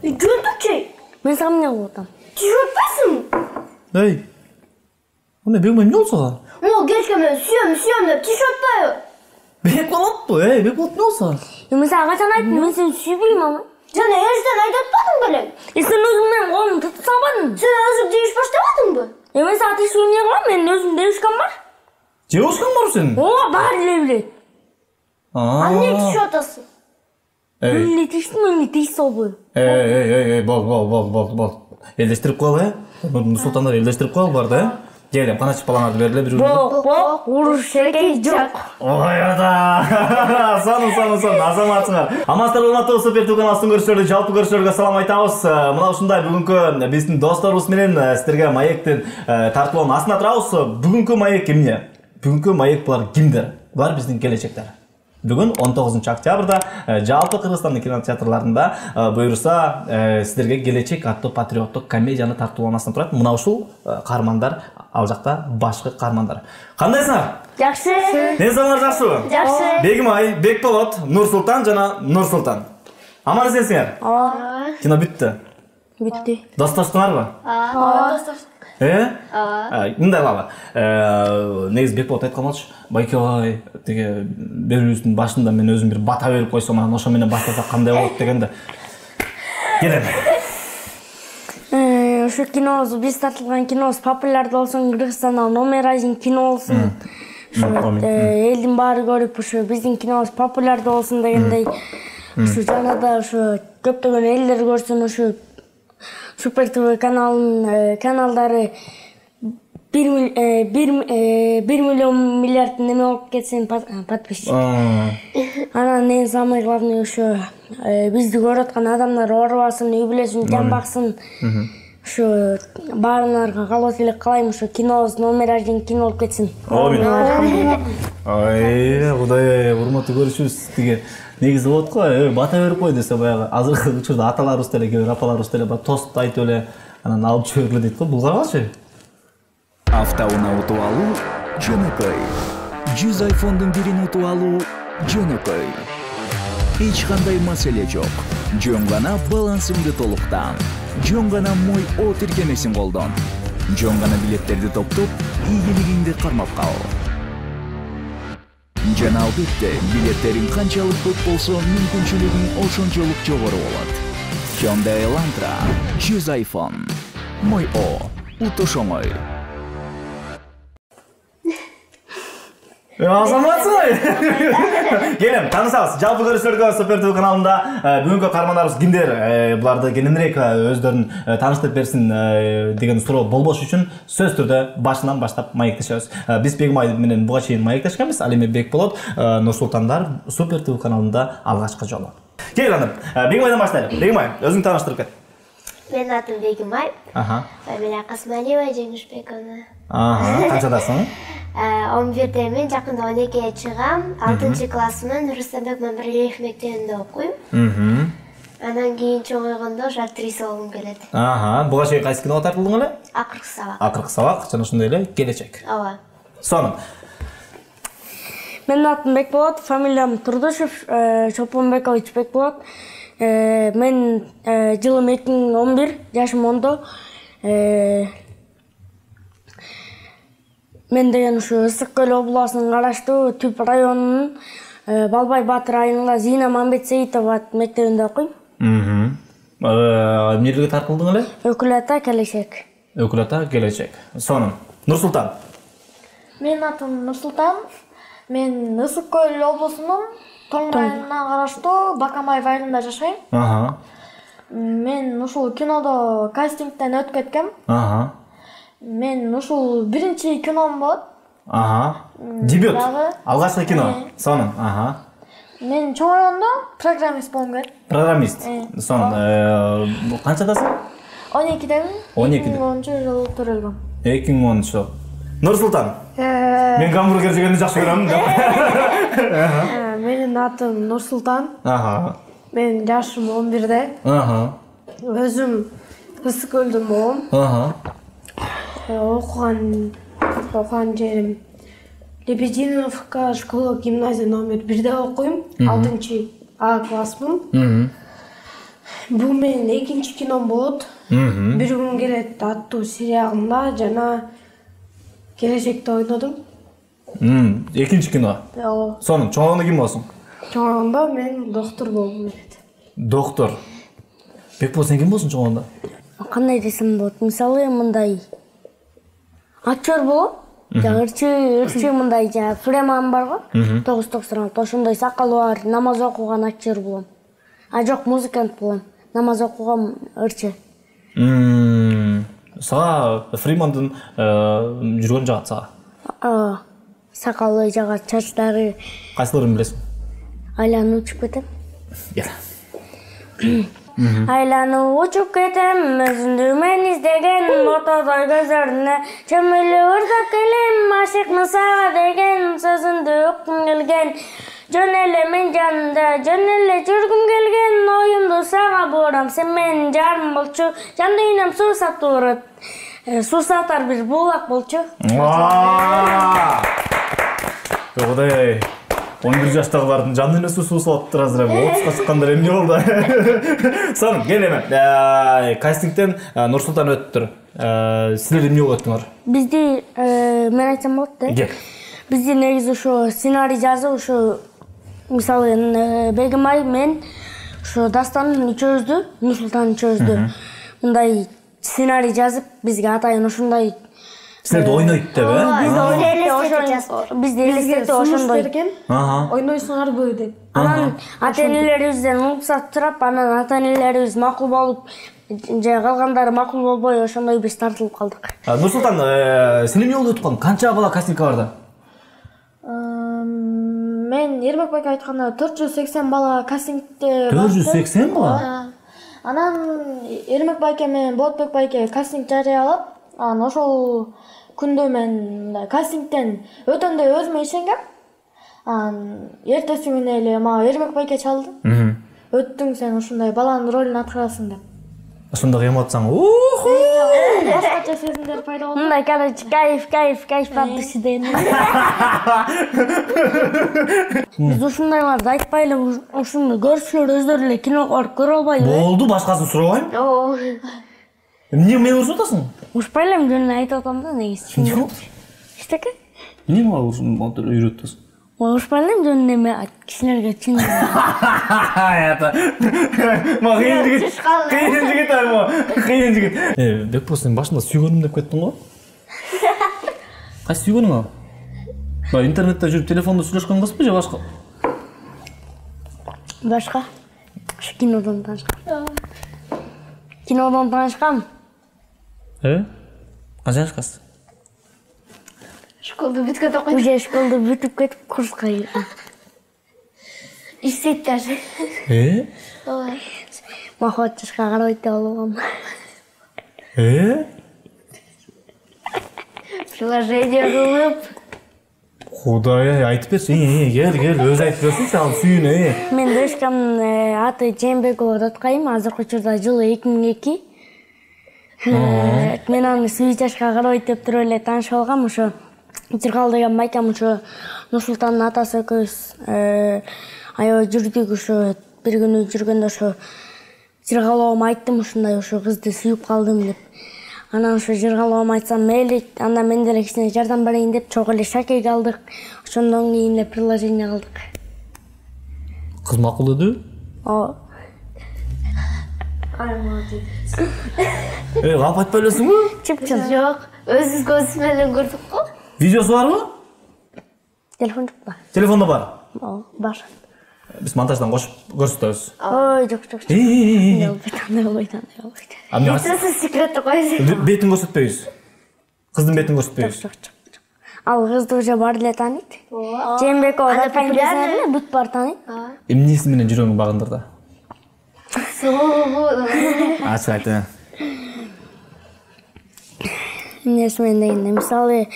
Gördükçe. Ben sana ne oldu? Tişörtpesin. Ey. O ne bilmem ne olsa? O geçkeme süyüm de tişörtpeyi. Bekbolat bu bekbolat ne olsa? Ben sana kaçan aytım, ben seni süyübeyim ama. Sen erişten aydatmadın bile. Sen özümden kolunu tutup salmadın. Sen özüm deyiş başlamadın mı? Ben sana ateş oynayalım var, benim özüm değişken var. Cevuşkan var senin? Oo, bari levli. Anne tişörtasın. Ünlü tiş sobu. Bol. Елдестирип коелу, Нурсултандар елдестирип коелу бар да. Келем, кана чыпалаңарды берле бир үрүнө. Бок, уруш эркек жок. Ой ата. Сан, азаматсыңар. Амансыздар урматтуу Супер ТВ каналынын көрүүчүлөрү, жалпы көрүүчүлөргө салам айтабыз. Мына ушундай бүгүнкү биздин досторубуз менен сиздерге маектин тартууларын астына турабыз. Бүгүнкү маек эмне? Бүгүнкү маек булар кимдер? Булар биздин келечектер. Бүгін 19 октябрда жалпы Кыргызстандын кинотеатрларында буйруса сиздерге келечек аттуу патриоттук комедияны тартууланасына турат. Мына ушул каармандар, ал жакта башкы каармандар. Кандайсыңар? Жакшы. Ден жакшыбы? Жакшы. Бегимай, Бекболот, Нурсултан жана Нурсултан. Аман эсенсиңер? Ооба. Кино бүттү. Бүттү. Достоштуңарбы? Ооба. Мындай лала. Негизи Бекболот айткан болчу. Байкебай, теге берүүбүздүн башында мен өзүм бир бата берип койсом, анан ошо менен баштасак кандай болот дегенде. Келем. Ошо кинобуз, биз тартылган кинобуз популярдуу болсун, Кыргызстанда номер 1 кино болсун. Элдин баары көрүп, ошо биздин кинобуз популярдуу болсун дегендей. Ошо жанада ошо көптөгөн элдер көрсүн, ошо Супер ТВ каналдары 1 миллион миллиард неме болуп кетсин подписчик. Анан эң самый главный ошо бизди көрүп аткан адамдар оорубасын, үй бүлөсүн жамбаксын. Ошо баарыңарга каалоо элек каалайм, ошо кинобуз номер 1 кино болуп кетсин. Ой, Кудай, урматтуу көрүүчүбүз тиге негизи болот го, бата берип кой десе баягы азыркы учурда аталарыбыз деле, кээ бир апаларыбыз деле бар тост айтып эле анан алып жибергиле дейт го. Бул карачы. Автоунаа утуп алуу жөнөкөй. 100 iPhone'дун бирин утуп алуу жөнөкөй. Эч кандай маселе жок. Жөн гана балансыңды толуктан. Жөн гана Мой О тиркемесин колдон. Жөн гана билеттерди топтоп, ийгилигиңди кармап кал. Жана албетте, билеттериң канчалык көп болсо, мүмкүнчүлүгүң ошончолук жогору болот. Hyundai Elantra 100 iPhone. Мой О, утуш оңой. Азаматсың. Келем, таанысабыз. Жалпы көрүүчүлөргө Супер ТВ каналында бүгүнкү каармандарыбыз кимдер? Буларды кененирээк өздөрүн тааныштырып берсин деген суроо болбош үчүн сөз түрдө башынан баштап маектешебиз. Биз Бегимай менен буга чейин маектешкенбиз. Ал эми Бекболот, Нурсултандар Супер ТВ каналында алгачкы жолу. Кел анан, Бегимайдан баштайлы. Бегимай, өзүңдү тааныштырып кет. Менин атым Бегимай. Фамилия Касмалиева Жеңишбековна. Канчадасың? 11-демен, жакында 12-ге чыгам. 6 классымын, Рустамбек Мамбаралиев мектебинде окуйм. Анан кийин чоңойгондо актриса болгум келет. Буга чейин кайсы киного тартылдың эле? Акыркы сабак. Акыркы сабак, жана ошондой эле келечек. Ооба. Сонун. Менин атым Бекболот, фамилиям Турдушев, Чолпонбекович Бекболот. Мен жылым 2011, жашым 10. Мен деген ушу Ысык Көл областынын караштуу Түп районунун Балбай Батыр айылында Зина Мамбетсеитова мектебинде окуйм. Эмнелерге тартылдың эле? Өкүл ата келечек. Өкүл ата келечек. Сонун. Нурсултан. Менин атым Нурсултан. Мен Ысык Көл облусунун Тоң районуна караштуу Бакамбаев айылында жашайм. Мен ушул кинодо кастингден өтүп кеткем. Мен ушул биринчи кином болот. Дебют. Алгачкы кино. Сонун. Мен чоңойгондо программист болом керек. Программист. Сонун. Канчадасың? 12-демин. 2010-жыл төрөлгөм. 2010-жыл. Нурсултан. Мен гамбургер жегенди жакшы көрөм. Менин атым Нурсултан. Мен жашым 11-де. Өзүм Ысык Көлдөн болом. Окуган жерим Лебединовка школа гимназия номер 1-де окуйм. 6-А классмын. Бул менин экинчи кином болот. Бир күн келет аттуу сериалында жана келечекте ойнодум. Экинчи кино. Сонун чоңоюнда ким болсуң? Чоңоюнда мен доктор болгум келет. Доктор. Бекбол сен ким болсуң чоңоюнда? Кандай десем болот? Мисалы мындай актер болом. Ырчы мындай жана Фреман барго. 996 ошондой сакалы бар, намаз окуган актер болом. Жок, музыкант болом. Намаз окуган ырчы. Сага Фримандын жүргөн жагат сага. Сакалы жагат, чачтары. Кайсыларын билесиң? Айланып учуп кетем. Айланып учуп кетем, өзүмдү мен издеген, ортодой көзөрүнө чөмүлүп ырдап келем, ашыкмын сага деген сөзүңдү уккум келген. Жөн эле мен жанында, жөн эле жүргүм келген, оюмду сага бурам, сен менин жарым болчу, жан дүйнөм суусап турат. Суусатар бир булак болчу. Кудай, 11 жаштагылардын жан дүйнөсү суусап турат, 30га чыккандар эмне болду? Сонун, келеме. Кастингден Нурсултан өттүр. Силер эмне болуп өттүңөр? Бизди мен айтсам болот да. Бизди негизи ошо сценарий жазып, ошо мисалы Бегимай мен ошо Дастан үчөөбүздү, Нурсултан үчөөбүздү мындай сценарий жазып, бизге атайын ошондой силерди ойнойт деп, бизди элестетип ошондой ойнойсуңарбы деп. Анан ата-энелерибизден уруксат сурап, анан ата-энелерибиз макул болуп, же калгандары макул болбой ошондой биз тартылып калдык. Нурсултан, сен эмне болуп өткөн? Канча бала кастингге барды? Мен Эрмек байке айтканда 480 бала кастингде барды. 480 бала? Анан Эрмек байке менен Болотбек байке кастинг жарыялап, анан ошол күндө мен кастингден өтөмдөй өзүмө ишенгем. Анан эртеси күнү эле мага Эрмек байке чалды. Өттүң сен ушундай баланын ролун аткарасың деп. Ошондой эмоцияң. Башкача сезимдер пайда болду. Мындай, короче, кайф от души деген. Биз ушундайларды айтпай эле ушуну көрүүчүлөр өздөрү эле киного барып көрө албайбы? Болду, башкасын сурабайм. Эмне мени урушатасың? Ушпай элем жөнүндө айтып атам да, негизи. Эчтеке? Эмне мага ушунтип үйрөттүң? Ушпай элем жөнүндө эме кишилерге чын. Кыйын жигит. Бекбол, сен башында сүйгөнүм деп кеттиң го? Кайсы сүйгөнүң ал? Интернетте жүрүп телефондо сүйлөшкөн кызбы же башка? Башка. Кинодон таанышкам. Кинодон таанышкам. Канча жашкасыз? Школду бүткөн окуйт. Уже школду бүтүп кетип курска кирдим. Иштейт даже. Ой. Махабат жашка карабайт деп алгам. Приложение кылып. Кудай, айтып берсин, кел, өзү айтып берсинчи, ал сүйүнө. Мен дочкамдын аты Жээнбекова Доткайым, азыркы учурда жылы 2002. Мен аны сүйүү жашка карабайт деп туруп эле таанышып алгам, ошо Жыргал деген майкам ошо Нурсултандын атасы экөөбүз аябай жүрдүк, ошо бир күнү жүргөндө ошо Жыргаловго айттым ушундай ошо кызды сүйүп калдым деп. Анан ошо Жыргаловго айтсам мейли, анда мен деле кичине жардам берейин деп чогуу эле шакеге алдык. Ошондон кийин эле приложение кылдык. Кыз макул эди? Ооба. Калп айтпай элесиңби? Чыпчын. Жок, өзүбүз көзүбүз менен көрдүк го. Видеосу барбы? Телефон жокпу? Телефондо бар. Ооба, бар. Биз монтаждан кошуп көрсөтөбүз. Ой, жок. Албайт. Сиз секретти коесуз. Бетин көрсөтпөйбүз. Кыздын бетин көрсөтпөйбүз. Жок. Ал кызды уже бар эле тааныйт. Жээнбекова Доткайым десең бүт бар тааныйт. Эмнеси менен жүрөгүң багындырды? Суу. Ачык айт. Эмнеси менен дегенде, мисалы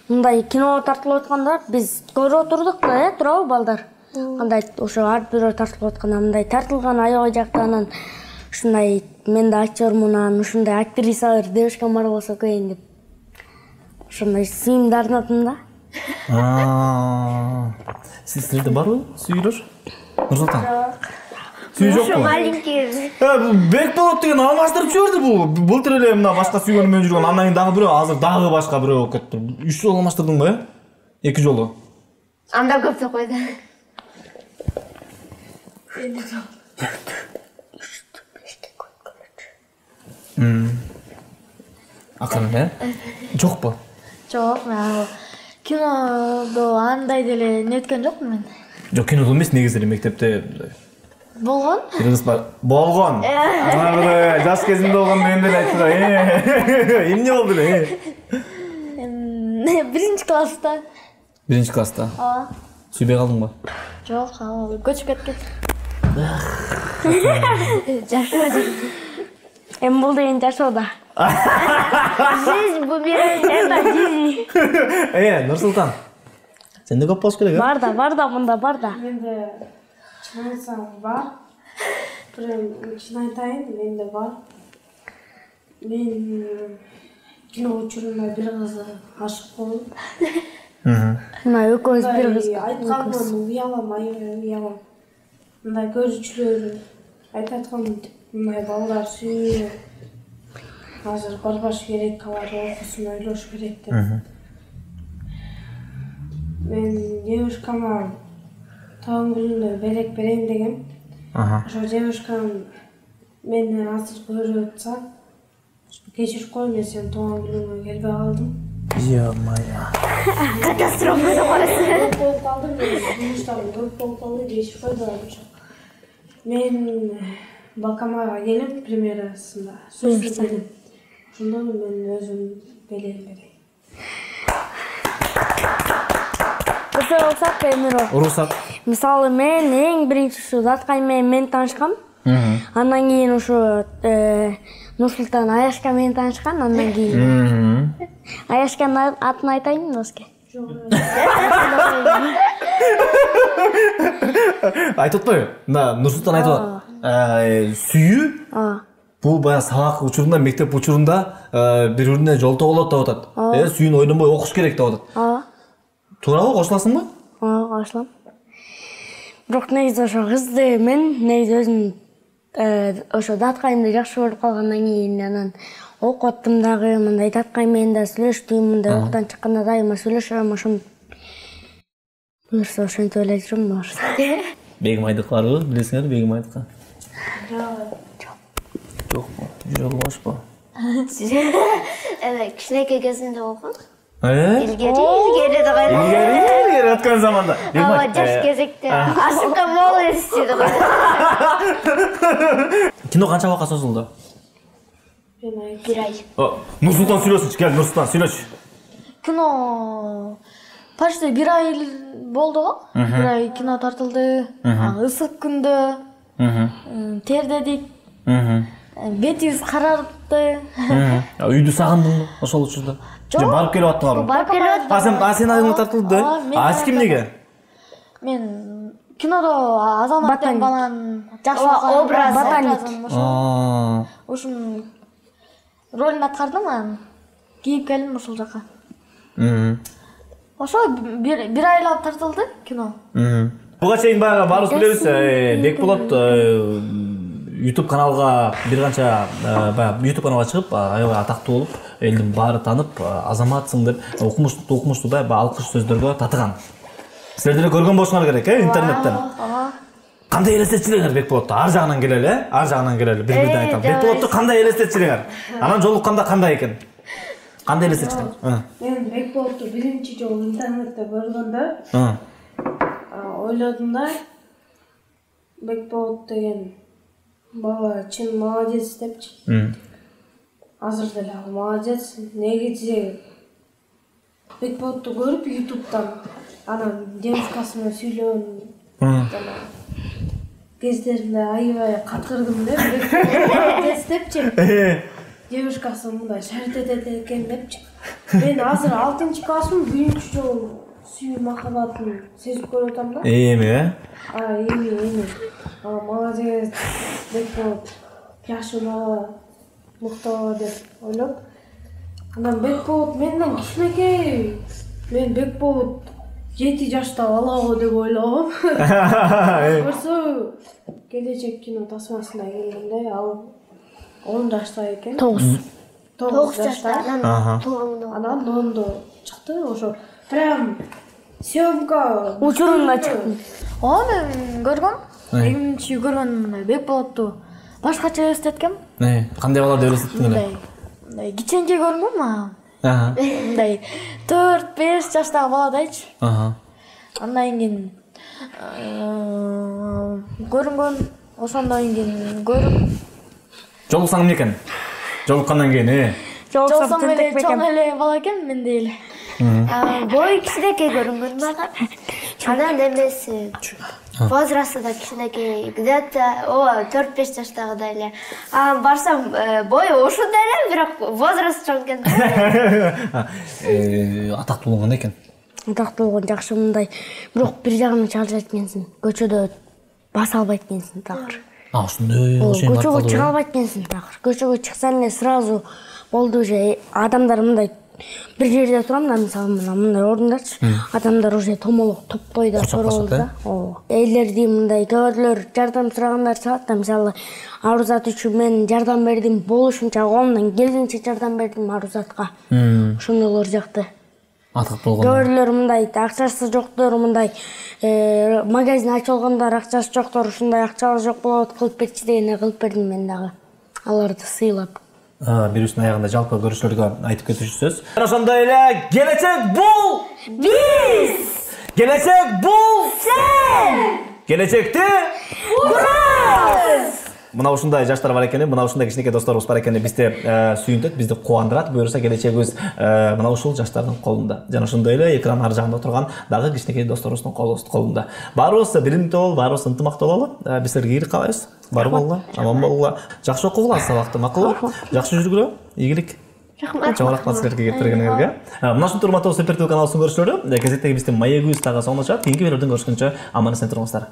мындай кино тартылып атканда биз көрүп отурдук да, туурабы балдар? Кандай ошо ар бирөө тартылып атканда мындай тартылган аябай жакты, анан ушундай мен да актёрмун, анан ушундай актрисалар девушкам бар болсо көйүн деп. Ошондой сүйүүмдү арнадым да. Сиздерде барбы сүйүүлөр? Нурсултан. Сүйүү жокпу? Маленький. Бекболот деген алмаштырып жиберди бул. Былтыр эле мына башка сүйгөнүм менен жүргөн, андан кийин дагы бирөө, азыр дагы башка бирөө болуп кетти. 3 жолу алмаштырдыңбы, э? 2 жолу. Анда көп деп койду. Акырын, э? Жокпу? Жок, мен кинодо андай деле неткен жокмун мен. Жок, кинодо эмес, негизи эле мектепте Болгон? кыргыз бар. Болгон. Ана жаш кезимде болгон мен деле айтты да. Эмне болду эле? Биринчи класста. Биринчи класста. Ооба. Сүйбөй калдыңбы? Жок, көчүп кеткен. Эми бул деген жашоодо. Жизнь бумеранг. Это жизнь. Нурсултан. Сенде көп болуш керек, э? Бар да, мында бар да. Менде чын айтсам бар. Прям чын айтайын, менде бар. Мен кино учурунда бир кызга ашык болдум. Мына экөөбүз бир кыз. Айткандан уялам. Мындай көрүүчүлөр айтып аткан мындай балдар сүйүү. Азыр барбаш керек, алар окуусун ойлош керек деп. Мен девушкама таң күнүндө белек берейин дегем. Ошо девушкам мени азыр көрүп атса, кечирип кой, мен сенин тууган күнүңө келбей калдым. Ё-моё. Катастрофа деп коесуң. Көп болуп калдым, жумуштарым көп болуп калды, кечирип кой да. Мен Бакамайга келип, премьерасында сөз бердим. Ошондон мен өзүм белек берейин. Көсө болсак, Эмиро. Уруксат. Мисалы мен эң биринчи ушу Заткай менен таанышкам. Андан кийин ушу Нурсултан Аяшка менен таанышкан, андан кийин. Аяшканын атын айтайынбы сизге? Айтып атпайбы? Нурсултан айтып атат. Сүйүү? Бул баягы сабак учурунда, мектеп учурунда бири-бирине жолтоо болот деп атат. Сүйүүнү ойнобой окуш керек деп атат. Туурабы, кошуласыңбы? Кошулам. Бирок негизи ошо кызды мен негизи өзүм ошо Даткайымды жакшы көрүп калгандан кийин анан окуп аттым дагы, мындай Даткай менен да сүйлөштүм, мындай окуудан чыкканда дайыма сүйлөшөм, ошондо буюрса ошентип эле жүрөм. Бегим Айдык барбы? Билесиңерби Бегим Айдыкты? Жокпу? Жүрө албашпы? Кичинекей кезимде болгон. Илгери өткөн заманда. Ооба, жаш кезекте. Ашыкка мол эстиди го. Кино канча убакка созулду? Бир ай. Нурсултан сүйлөсүнчү, кел Нурсултан сүйлөчү. Кино почти бир ай болду го. Бир ай кино тартылды. Ысык күндө тердедик. Бетибиз карарды. Үйдү сагындыңбы ошол учурда? Же барып келип аттыңарбы? Барып келип аттым. Сен айыңа тартылды? Аш кимдеги? Мен кинодо Азамат деген баланын жакшы образын. Ушун ролун аткардым, анан кейипкерим ушул жака. Ошо бир айлап тартылды кино. Буга чейин баягы баарыбыз билебиз, Бекболот YouTube каналга бир канча баягы YouTube каналга чыгып, аябай атактуу болуп, элдин баары танып, Азаматсың деп укмуштуу да алкыш сөздөргө татыган. Силер деле көргөн болушуңар керек, интернеттен. Кандай элестетчилиңер Бекболотту? Ар жагынан келели, бири-бирден айталы. Бекболотту кандай элестетчилиңер? Анан жолукканда кандай экен? Кандай элестетчилиңер? Мен Бекболотту биринчи жолу интернетте көргөндө ойлодум да, Бекболот деген бала чын молодец депчи. Азыр деле ал молодец. Негизи Бекболотту көрүп YouTube'дан анан девушкасы менен сүйлөгөн кездеринде аябай каткырдым деп, Бекболот депчи. Девушкасы мындай шарт этет экен депчи. Мен азыр 6-классмын, биринчи жолу сүйүү махабатын сезип көрүп атам да. Эми, эми. Молодец, Бекболот жакшы бала, мыкты деп ойлоп. Анан Бекболот менден кичинекей. Мен Бекболот 7 жашта бала го деп ойлогом. Көрсө келечек кино тасмасына келгенде ал 10 жашта экен. 9 жашта. Анан ондо чыкты, ошо прям съемка учурунда чыкты. Мен көргөм. 2000 көргөн Бекболотту башкача элестеткем. Кандай балар деп элестеттиң эле? Мындай кичинекей көрүнгөм. Мындай 4-5 жаштагы баладайчы. Андан кийин көрүнгөн, ошондон кийин көрүп Жолуксаң эмне экен? Жолуккандан кийин, жолуксам эле чоң эле бала экен, мендей эле. Бой кичинекей көрүнгөн мага. Анан эмеси возрасты да кичинекей, где-то 4-5 жаштагыдай эле. Барсам бой ушундай эле, бирок возраст чоң экен. Атактуу болгон экен. Атактуу болгон жакшы мындай, бирок бир жагынан чалжайт экенсиң. Көчөдө баса албайт экенсиң такыр. Ошондой көчөгө чыга албайт экенсиң такыр. Көчөгө чыксаң эле сразу болду уже адамдар мындай бир жерде турам да, мисалы мындай орундарчы. Адамдар уже томолок топтой да суралды да. Элдерди мындай көбөлөр жардам сурагандар чыгат да, мисалы арузат үчүн мен жардам бердим, болушунча колумдан келгенче жардам бердим арузатка. Ошондойлор жакты. Атактуу болгон. Көбөлөр мындай акчасы жоктор, мындай магазин ачып алгандар, акчасы жоктор, ушундай акчабыз жок болот, кылып берчи дегенде кылып бердим мен дагы. Аларды сыйлап. Бирүүсүнүн аягында жалпы көрүүчүлөргө айтып кетүүчү сөз. Ошондой эле келечек бул биз! Келечек бул сен! Келечекти курабыз! Мына ушундай жаштар бар экени, мына ушундай кичинекей досторубуз бар экени бизди сүйүнтөт, бизди кубандырат. Буюрса келечегибиз мына ушул жаштардын колунда. Жана ошондой эле экран ар жагында отурган дагы кичинекей досторубуздун колунда. Баарыбыз билимдүү бололу, баарыбыз ынтымактуу бололу. Биз силерге ийгилик каалайбыз. Бар болгула, аман болгула. Жакшы окугула сабакты, макулбу? Жакшы жүргүлө. Ийгилик. Рахмат. Чоң рахмат силерге келтиргениңерге. Мына ушундай урматтуу Супер ТВ каналыбыздын көрүүчүлөрү, кезектеги биздин маегибиз дагы соңдошот. Кийинки берүүдөн көрүшкөнчө аман эсен туруңуздар.